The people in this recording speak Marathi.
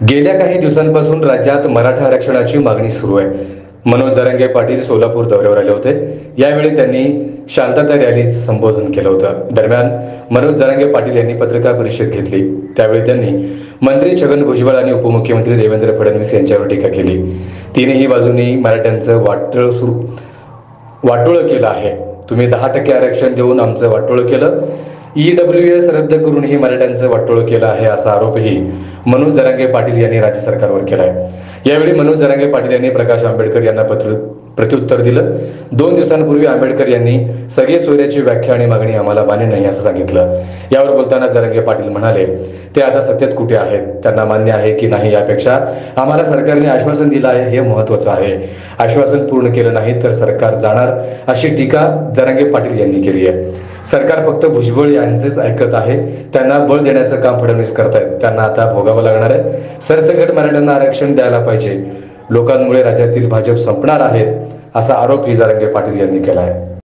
गेल्या काही दिवसांपासून राज्यात मराठा आरक्षणाची मागणी सुरू आहे। मनोज जरांगे पाटील सोलापूर दौऱ्यावर आले होते। यावेळी त्यांनी शांतता रॅलीत संबोधन केलं होतं। दरम्यान मनोज जरांगे पाटील यांनी पत्रकार परिषद घेतली। त्यावेळी त्यांनी मंत्री छगन भुजबळ आणि उपमुख्यमंत्री देवेंद्र फडणवीस यांच्यावर टीका केली। तिन्ही बाजूंनी मराठ्यांचं वाटोळं केलं आहे। तुम्ही 10% आरक्षण देऊन आमचं वाटोळं केलं, EWS रद्द करूनही मराठ्यांचं वाटोळं केलं आहे, असा आरोपही मनोज जरांगे पाटील यांनी राज्य सरकारवर केला आहे। यावेळी मनोज जरांगे पाटील यांनी प्रकाश आंबेडकर यांना प्रत्युत्तर दिलं। 2 दिवसांपूर्वी आंबेडकर यांनी सगळे सोयऱ्याची व्याख्या आणि मागणी आम्हाला मान्य नाही असं सांगितलं। यावर बोलताना जरांगे पाटील म्हणाले, ते आता सत्तेत कुठे आहेत, त्यांना मान्य आहे की नाही यापेक्षा आम्हाला सरकारने आश्वासन दिलं आहे हे महत्त्वाचं आहे। आश्वासन पूर्ण केलं नाही तर सरकार जाणार, अशी टीका जरांगे पाटील यांनी केली आहे। सरकार फक्त भुजबळ यांचेच ऐकत आहे, त्यांना बळ देण्याचं काम फडणवीस करतायत, त्यांना आता भोगावं लागणार आहे। सरसकट मराठ्यांना आरक्षण द्यायला पाहिजे, लोकांमुळे राज्यातील भाजप संपणार आहेत, असा आरोपही जरांगे पाटील यांनी केला आहे।